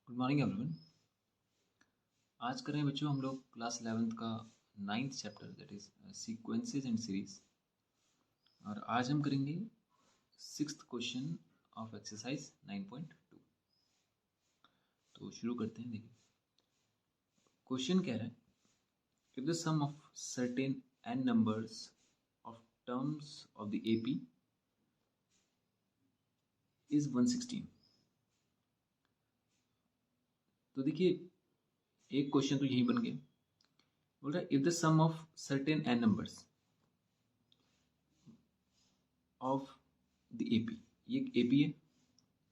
Good morning everyone. आज कर रहे हैं बच्चों हम लोग क्लास 11th का 9th chapter that is sequences and series. और आज हम करेंगे 6th क्वेश्चन ऑफ एक्सरसाइज 9.2। तो शुरू करते हैं। देखिए क्वेश्चन कह रहा है if the sum of certain n numbers of terms of the AP is 116। तो देखिए एक क्वेश्चन तो यही बन गया। बोल रहा है if the sum of certain n numbers of the AP, ये एक AP है,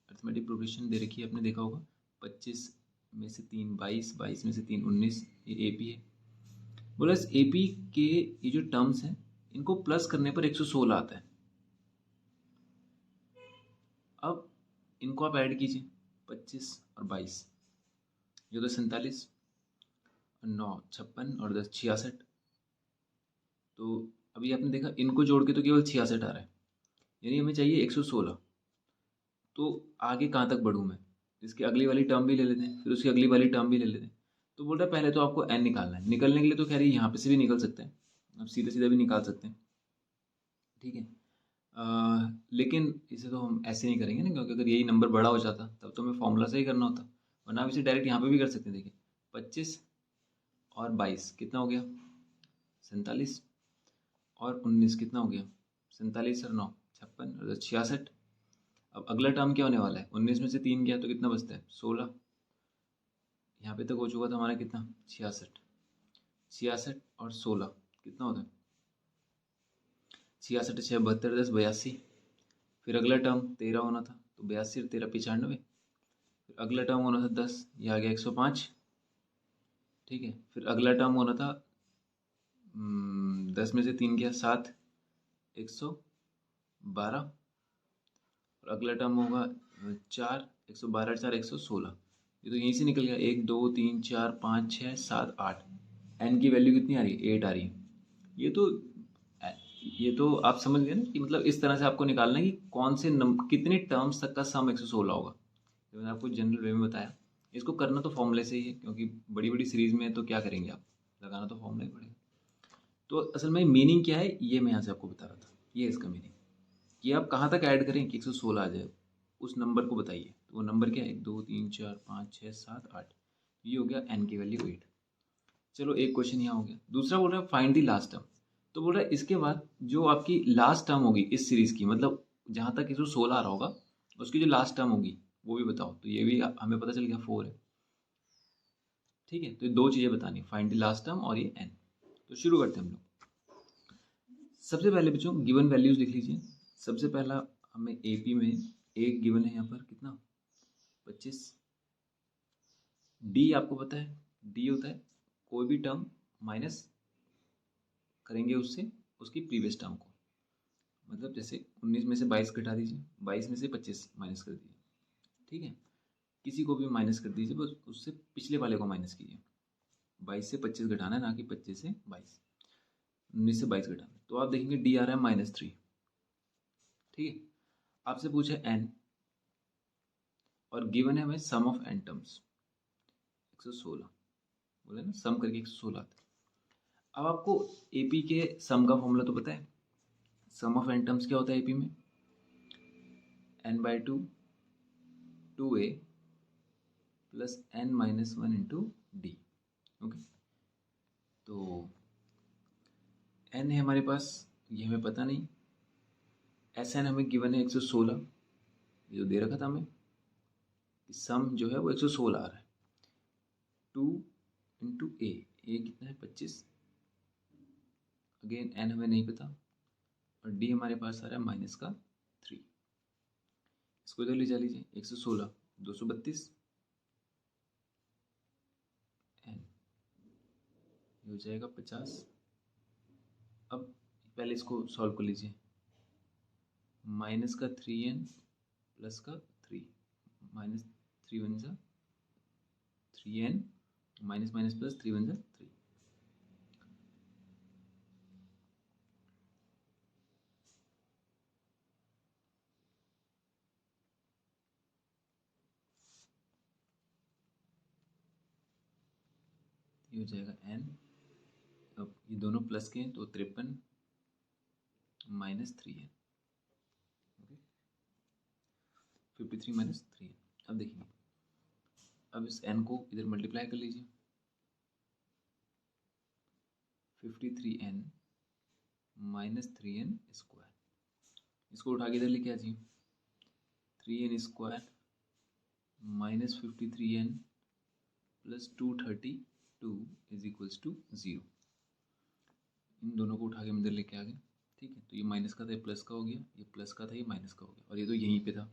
अर्थमेटिक प्रोग्रेशन दे रखी है, आपने देखा होगा 25 में से 3 22, 22 में से 3 19, ये AP है। बोला इस AP के ये जो टर्म्स हैं इनको प्लस करने पर 116 आता है। अब इनको आप ऐड कीजिए 25 और 22, ये तो 47 और 9 56 और 10 66। तो अभी आपने देखा इनको जोड़ के तो केवल 66 आ रहा है, यानी हमें चाहिए 116। तो आगे कहाँ तक बढ़ूँ मैं, इसकी अगली वाली टर्म भी ले लेते हैं, फिर उसकी अगली वाली टर्म भी ले लेते हैं। तो बोल रहा है पहले तो आपको n निकालना है। निकलने के लिए तो कह रही है यहाँ पे से भी निकल सकते हैं, आप सीधा सीधा भी निकाल सकते हैं, ठीक है। लेकिन इसे तो हम ऐसे नहीं करेंगे ना, क्योंकि अगर यही नंबर बड़ा हो जाता तब तो हमें फॉर्मूला से ही करना होता, वरना आप इसे डायरेक्ट यहाँ पे भी कर सकते हैं। देखिए 25 और 22 कितना हो गया 47, और 19 कितना हो गया 47 और 9 56 और 66। अब अगला टर्म क्या होने वाला है, 19 में से 3 गया तो कितना बचता है 16। यहाँ पे तक हो चुका था हमारा कितना 66, 66 और 16 कितना होता है 66 6 72 10 82। फिर अगला टर्म 13 होना था तो 82 और 13 95। फिर अगला टर्म होना था 10, ये आ गया 105, ठीक है। फिर अगला टर्म होना था 10 में से 3 गया 7, 112। और अगला टर्म होगा 4, 112 4 116। ये तो यहीं से निकल गया 1 2 3 4 5 6 7 8। एन की वैल्यू कितनी आ रही है 8 आ रही है। ये तो ये तो आप समझ गए ना कि मतलब इस तरह से आपको निकालना है कि कौन से कितने टर्म्स तक का सम 116 होगा। तो मैंने आपको जनरल वे में बताया, इसको करना तो फॉर्मूले से ही है, क्योंकि बड़ी बड़ी सीरीज में तो क्या करेंगे आप, लगाना तो फॉर्मूला ही पड़ेगा। तो असल में मीनिंग क्या है ये मैं यहाँ से आपको बता रहा था, ये इसका मीनिंग कि आप कहाँ तक ऐड करें कि 116 आ जाए, उस नंबर को बताइए। तो वो नंबर क्या है 1 2 3 4 5 6 7 8, ये हो गया एन की वैल्यू 8। चलो एक क्वेश्चन यहाँ हो गया। दूसरा बोल रहा है फाइंड द लास्ट टर्म। तो बोल रहा है इसके बाद जो आपकी लास्ट टर्म होगी इस सीरीज की, मतलब जहाँ तक 116 आ रहा होगा उसकी जो लास्ट टर्म होगी वो भी बताओ। तो ये भी हमें पता चल गया 4 है, ठीक है। तो ये दो चीज़ें बतानी, फाइंड द लास्ट टर्म और ये एन। तो शुरू करते हैं हम लोग। सबसे पहले बच्चों गिवन वैल्यूज लिख लीजिए। सबसे पहला हमें एपी में एक गिवन है यहाँ पर कितना 25। डी आपको पता है, डी होता है कोई भी टर्म माइनस करेंगे उससे उसकी प्रीवियस टर्म को। मतलब जैसे 19 में से 22 घटा दीजिए, 22 में से 25 माइनस कर दीजिए, ठीक है। किसी को भी माइनस कर दीजिए, बस उससे पिछले वाले को माइनस कीजिए। 22 से 25 घटाना है, ना कि 25 से 22, 19 से 22 घटाना। तो आप देखेंगे डी आ रहा है -3, ठीक है। आपसे पूछे एन और गिवन है हमें सम ऑफ एन टर्म्स 116, बोले ना सम करके 116 आते हैं। अब आपको एपी के सम का फॉर्मूला तो पता है, सम ऑफ एन टर्म्स क्या होता है एपी में, n/2 2a plus n-1 into D. Okay, तो n है हमारे पास, ये हमें पता नहीं। एस एन हमें गिवन है 116, ये जो दे रखा था हमें, सम जो है वो 116 आ रहा है। 2 इंटू ए कितना है 25, अगेन n हमें नहीं पता, और डी हमारे पास आ रहा है -3। इसको इधर ले जा लीजिए, 116 232 n हो जाएगा 50। अब पहले इसको सॉल्व कर लीजिए, माइनस का 3n प्लस का 3, -3 वन जा 3n, minus minus plus 3 one जा 3। ये हो जाएगा n, अब ये दोनों प्लस के हैं तो 53 माइनस 3n, 53 माइनस 3n। अब देखिए, अब इस n को इधर मल्टीप्लाई कर लीजिए, 53n माइनस 3n स्क्वायर, इसको उठा के इधर लेके आ जाइए, 3n square minus 53n plus 232 is equals to 0। इन दोनों को उठा के हम इधर लेके आ गए, ठीक है। तो ये माइनस का था, ये प्लस का हो गया, ये प्लस का था, ये माइनस का हो गया, और ये तो यहीं पे था,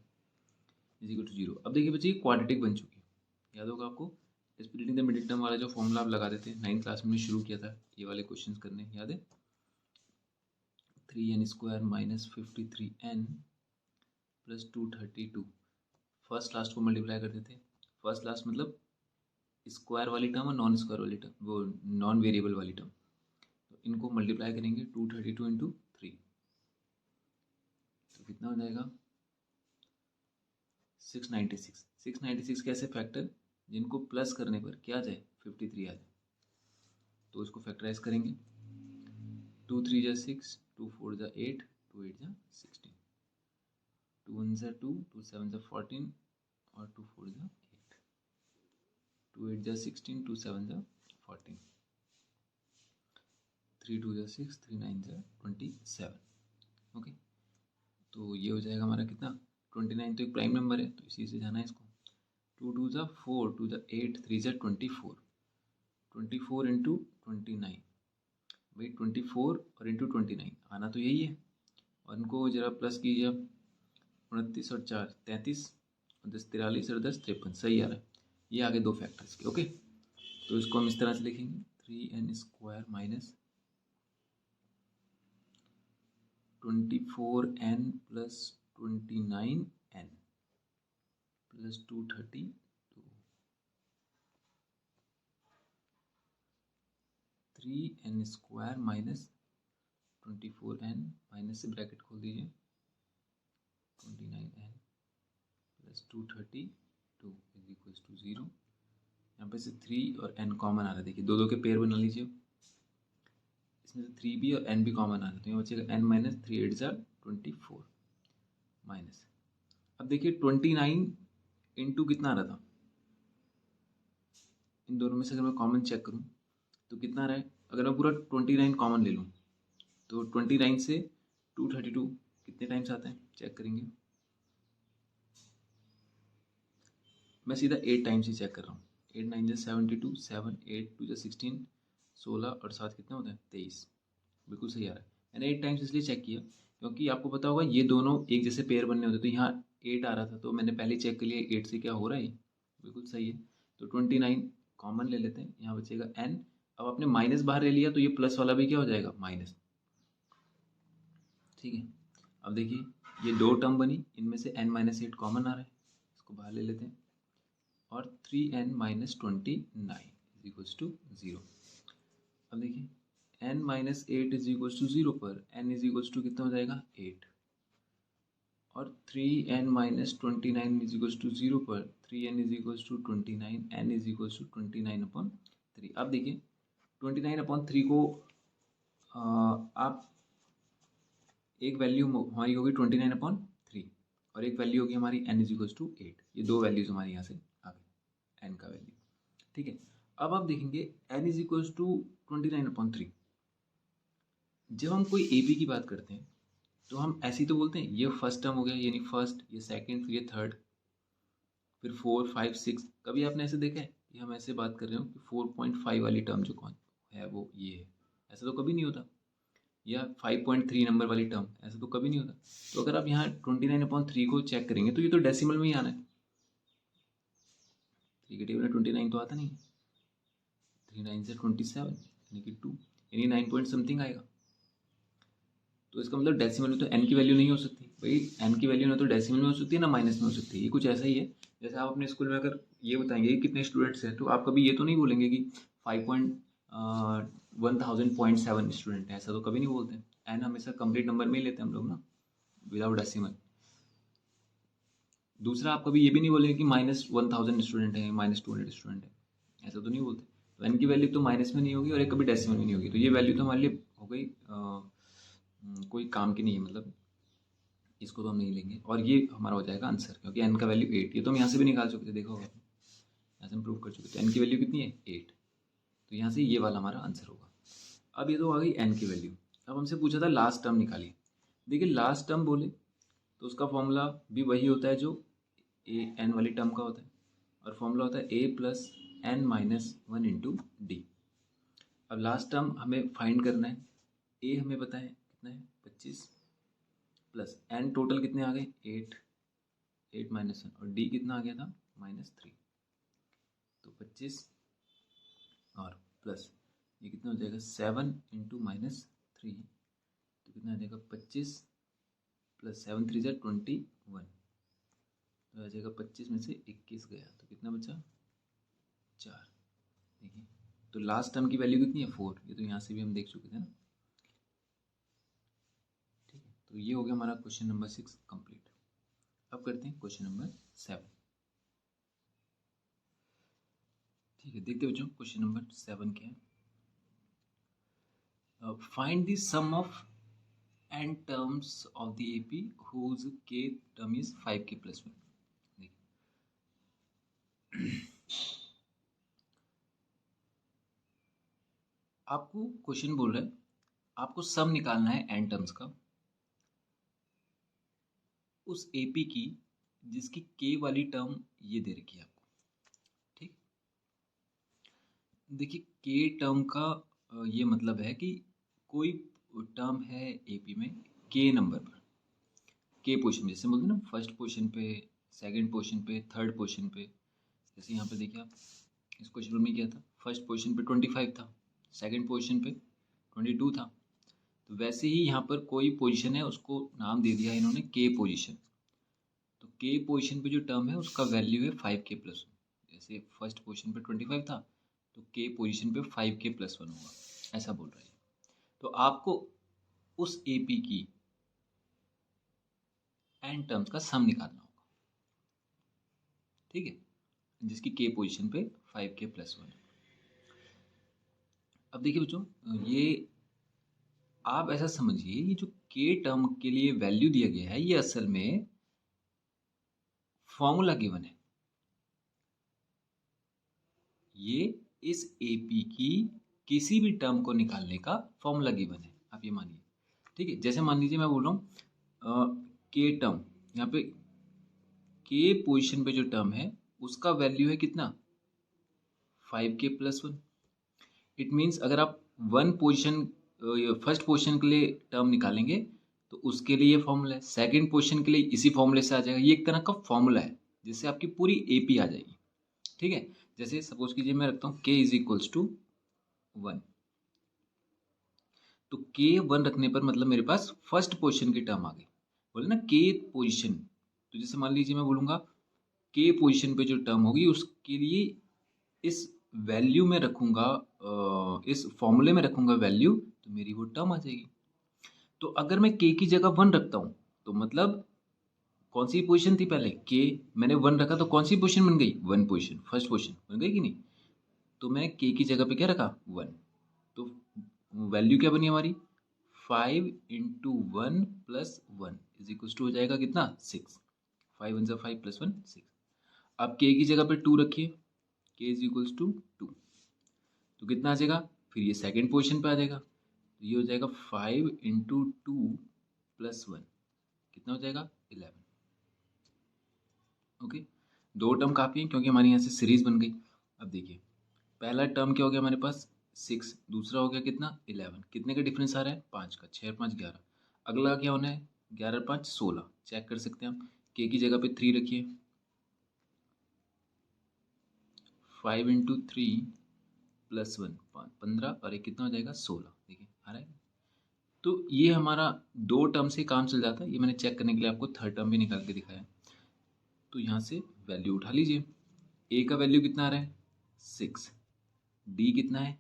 इज इक्वल टू 0। अब देखिए बच्चे, ये क्वाड्रेटिक बन चुकी है, याद होगा आपको स्प्लिटिंग द मिडिल टर्म वाला जो फॉर्मूला आप लगा देते हैं 9th क्लास में शुरू किया था, ये वाले क्वेश्चंस करने, याद है? 3n square minus 53n plus 232, first last को मल्टीप्लाई करते थे, फर्स्ट लास्ट मतलब स्क्वायर वाली टर्म और नॉन स्क्वायर वाली टर्म, वो नॉन वेरिएबल वाली टर्म, तो इनको मल्टीप्लाई करेंगे 232 इंटू 3, तो कितना हो जाएगा 696। 696 कैसे फैक्टर, जिनको प्लस करने पर क्या आ जाए 53 आ जाए, तो इसको फैक्टराइज करेंगे, 2 3 जा 6, 2 4 जा 8, 2 8 जा 16, 2 1 जा 2, 2 7 जा 14 और 2 4 जा 8, 2 8 जा 16, 2 7 जा 14, 3 2 जा 6, 3 9 जा 27। ओके, तो ये हो जाएगा हमारा कितना 29, तो एक प्राइम नंबर है तो इसी से जाना है इसको, 2 2 जा 4, 2 जा 8, 3 जा 24, 24 इंटू 29, भाई 24 और इंटू 29 आना तो यही है, और इनको जरा प्लस कीजिए आप, 29 और 4 33 और 10 43 और 10 53, सही आ रहा है, ये आगे दो फैक्टर्स के। ओके, तो इसको हम इस तरह से लिखेंगे, 3n square minus 24n plus 29n plus 232, 3n square minus 24n minus से ब्रैकेट खोल दीजिए, 29n plus 232 is equal to 0। यहाँ पे से 3 और n कॉमन आ रहा है, देखिए दो दो के पेयर बना लीजिए, इसमें से 3 भी और n भी कॉमन आ रहा है, तो यहाँ बचेगा n माइनस 3 8 जा 24 माइनस, अब देखिए 29 इंटू कितना आ रहा था, इन दोनों में से अगर मैं कॉमन चेक करूँ तो कितना आ रहा है, अगर मैं पूरा 29 कॉमन ले लूँ तो 29 से 232 कितने टाइम्स आते हैं चेक करेंगे, मैं सीधा 8 टाइम्स ही चेक कर रहा हूँ, 8 9 जा 72, 7 8 2 जा 16, 16 और 7 कितना होता है 23, बिल्कुल सही आ रहा है। मैंने 8 टाइम्स इसलिए चेक किया क्योंकि आपको पता होगा ये दोनों एक जैसे पेयर बनने होते, तो यहाँ 8 आ रहा था तो मैंने पहले चेक कर लिया 8 से क्या हो रहा है, बिल्कुल सही है। तो 29 कॉमन ले लेते हैं, यहाँ बचेगा n, अब आपने माइनस बाहर ले लिया तो ये प्लस वाला भी क्या हो जाएगा माइनस, ठीक है। अब देखिए ये दो टर्म बनी, इनमें से n माइनस 8 कॉमन आ रहा है, इसको बाहर ले लेते हैं, और 3n minus 29 is equals to 0। अब देखिए n minus 8 is equals to 0 पर n इज इक्वल्स टू कितना हो जाएगा 8, और 3n minus 29 is equals to 0 पर 3n is equals to 29, n is equals to 29/3। अब देखिए 29/3 को आप एक वैल्यू हमारी होगी 29/3 और एक वैल्यू होगी हमारी n इज इक्वल्स टू 8, ये दो वैल्यूज हमारे यहाँ से आ गई n का वैल्यू, ठीक है। अब आप देखेंगे n इज इक्वल्स टू 29/3, जब हम कोई ए बी की बात करते हैं तो हम ऐसे ही तो बोलते हैं, ये फर्स्ट टर्म हो गया यानी फर्स्ट, ये सेकंड, फिर ये थर्ड, फिर 4 5 6, कभी आपने ऐसे देखा है कि हम ऐसे बात कर रहे हो कि 4.5 वाली टर्म जो कौन है वो ये है, ऐसा तो कभी नहीं होता, या 5.3 नंबर वाली टर्म, ऐसा तो कभी नहीं होता। तो अगर आप यहाँ 29/3 को चेक करेंगे तो ये तो डेसिमल में ही आना है, 3 के टेबल में 29 तो आता नहीं, 3 9 से 27 यानी कि 2 यानी 9 पॉइंट समथिंग आएगा, तो इसका मतलब डेसिमल में तो n की वैल्यू नहीं हो सकती भाई, n की वैल्यू ना तो डेसिमल में हो सकती है ना माइनस में हो सकती है, ये कुछ ऐसा ही है जैसे आप अपने स्कूल में अगर ये बताएंगे कि कितने स्टूडेंट्स हैं तो आप कभी ये तो नहीं बोलेंगे कि 5.1000.7 स्टूडेंट हैं, ऐसा तो कभी नहीं बोलते, n हमेशा कंप्लीट नंबर में ही लेते हैं हम लोग ना, विदाउट डेसिमल। दूसरा आप कभी ये भी नहीं बोलेंगे कि -1000 स्टूडेंट है, -200 स्टूडेंट है, ऐसा तो नहीं बोलते। तो एन की वैल्यू तो माइनस में नहीं होगी और एक कभी डेसिमल में नहीं होगी, तो ये वैल्यू तो हमारे लिए हो गई कोई काम की नहीं है, मतलब इसको तो हम नहीं लेंगे और ये हमारा हो जाएगा आंसर, क्योंकि एन का वैल्यू 8, ये तो हम यहाँ से भी निकाल चुके थे, देखो यहाँ से हम प्रूव कर चुके थे। एन की वैल्यू कितनी है 8, तो यहाँ से ये वाला हमारा आंसर होगा। अब ये तो आ गई एन की वैल्यू। अब हमसे पूछा था लास्ट टर्म निकालिए। देखिए लास्ट टर्म बोले तो उसका फॉर्मूला भी वही होता है जो ए एन वाली टर्म का होता है, और फॉर्मूला होता है A plus N minus one into D. अब लास्ट टर्म हमें फाइंड करना है। ए हमें पता है कितना है 25, प्लस एन टोटल कितने आ गए 8, 8 माइनस 1, और डी कितना आ गया था -3, तो 25 और प्लस ये कितना हो जाएगा 7 इंटू -3, तो कितना आ जाएगा 25 प्लस 7 3 जा 21, तो आ जाएगा 25 में से 21 गया, तो कितना बचा 4। देखिए तो लास्ट टर्म की वैल्यू कितनी है 4, ये तो यहाँ से भी हम देख चुके थे ना। ठीक है, तो ये हो गया हमारा क्वेश्चन नंबर 6 कंप्लीट। अब करते हैं क्वेश्चन नंबर 7। ठीक है, देखते बच्चों क्वेश्चन नंबर 7 क्या है। Find the sum of n terms of the AP whose k term is 5k plus 1। आपको क्वेश्चन बोल रहा है आपको सम निकालना है n टर्म्स का उस AP की जिसकी k वाली टर्म ये दे रखी है आपको। ठीक, देखिए k टर्म का ये मतलब है कि कोई टर्म है AP में k नंबर पर, k पोजीशन, जैसे बोलते हैं ना फर्स्ट पोजीशन पे, सेकंड पोजीशन पे, थर्ड पोजीशन पे। जैसे यहाँ पे देखिए आप इस क्वेश्चन में क्या था, फर्स्ट पोजीशन पे 25 था, सेकंड पोजीशन पे 22 था, तो वैसे ही यहाँ पर कोई पोजीशन है उसको नाम दे दिया है इन्होंने के पोजीशन। तो के पोजीशन पे जो टर्म है उसका वैल्यू है 5k प्लस 1। जैसे फर्स्ट पोजीशन पे 25 था तो के पोजीशन पे 5k प्लस 1 होगा, ऐसा बोल रहा है। तो आपको उस AP की n टर्म्स का सम निकालना होगा। ठीक है, जिसकी के पोजीशन पे 5k प्लस 1। अब देखिए बच्चों, ये आप ऐसा समझिए ये जो के टर्म के लिए वैल्यू दिया गया है ये असल में फॉर्मूला गिवन है। ये इस AP की किसी भी टर्म को निकालने का फॉर्मूला गिवन है, आप ये मानिए। ठीक है, जैसे मान लीजिए मैं बोल रहा हूँ के टर्म, यहाँ पे के पोजीशन पे जो टर्म है उसका वैल्यू है कितना 5k प्लस 1। इट मीन्स अगर आप वन पोजीशन फर्स्ट पोजीशन के लिए टर्म निकालेंगे तो उसके लिए ये फॉर्मूला है, सेकंड पोजीशन के लिए इसी फॉर्मूले से आ जाएगा। ये एक तरह का फॉर्मूला है जिससे आपकी पूरी AP आ जाएगी। ठीक है, जैसे सपोज कीजिए मैं रखता हूँ k इज इक्वल्स टू 1, तो k 1 रखने पर मतलब मेरे पास फर्स्ट पोजीशन की टर्म आ गई। बोले ना k पोजीशन, तो जैसे मान लीजिए मैं बोलूँगा k पोजीशन पे जो टर्म होगी उसके लिए इस वैल्यू में रखूँगा, इस फॉर्मूले में रखूँगा वैल्यू, तो मेरी वो टर्म आ जाएगी। तो अगर मैं k की जगह 1 रखता हूँ तो मतलब कौन सी पोजीशन थी पहले k, मैंने 1 रखा तो कौन सी पोजीशन बन गई 1 पोजीशन, फर्स्ट पोजीशन बन गई कि नहीं। तो मैं k की जगह पे क्या रखा 1, तो वैल्यू क्या बनी हमारी 5 into 1 plus 1 is equal to हो जाएगा कितना 6, 5 1 5 प्लस 1 6। अब k की जगह पे 2 रखिए, k इज इक्वल्स टू 2, तो कितना आ जाएगा फिर ये सेकंड पोजीशन पे आ जाएगा, तो ये हो जाएगा 5 इंटू 2 प्लस 1, कितना हो जाएगा 11। ओके, दो टर्म काफ़ी है क्योंकि हमारे यहाँ से सीरीज बन गई। अब देखिए पहला टर्म क्या हो गया हमारे पास 6, दूसरा हो गया कितना 11, कितने का डिफरेंस आ रहा है 5 का, 6 5 11। अगला क्या होना है 11 5 16, चेक कर सकते हैं हम। के की जगह पे 3 रखिए, 5 इंटू 3 प्लस 1 15, और एक कितना हो जाएगा 16। देखिए आ रहा है। तो ये हमारा दो टर्म से काम चल जाता है। ये मैंने चेक करने के लिए आपको थर्ड टर्म भी निकाल के दिखाया। तो यहाँ से वैल्यू उठा लीजिए, ए का वैल्यू कितना आ रहा है 6, डी कितना है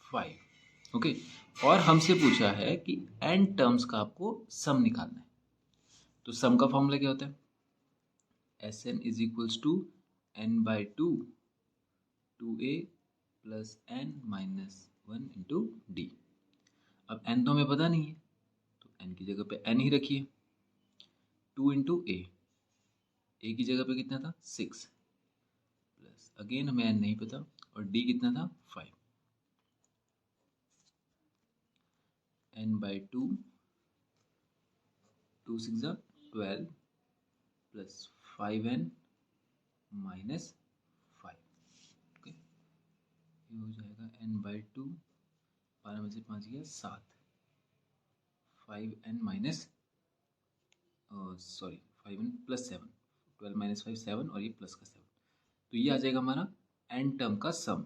5। ओके, और हमसे पूछा है कि n टर्म्स का आपको सम निकालना है। तो सम का फॉर्मूला क्या होता है Sn is equals to n by 2 2a plus N minus 1 into D. अब एन तो हमें पता नहीं है, तो एन की जगह पे एन ही रखिए। 2 इंटू ए की जगह पे कितना था 6, प्लस अगेन हमें एन नहीं पता, और डी कितना था 5। N by 2, 2 6 12 plus 5n minus 5। Okay, ये हो जाएगा n बाई 2, 12 में से 5 गया 7, 5n minus sorry 5n plus 7, 12 minus 5 7, और ये प्लस का 7, तो ये आ जाएगा हमारा n टर्म का सम।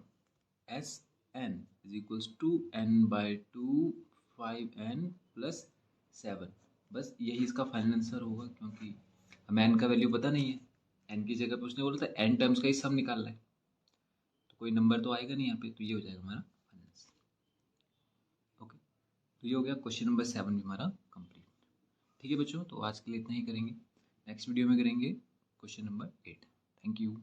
S N is equals to N by 2 5n plus 7। बस यही इसका फाइनल आंसर होगा, क्योंकि हमें n का वैल्यू पता नहीं है। n की जगह पे उसने बोला था n टर्म्स का ही सम निकालना है, तो कोई नंबर तो आएगा नहीं यहाँ पे, तो ये हो जाएगा हमारा फाइनल आंसर। ओके, तो ये हो गया क्वेश्चन नंबर 7 भी हमारा कंप्लीट। ठीक है बच्चों, तो आज के लिए इतना ही करेंगे। नेक्स्ट वीडियो में करेंगे क्वेश्चन नंबर 8। Thank you.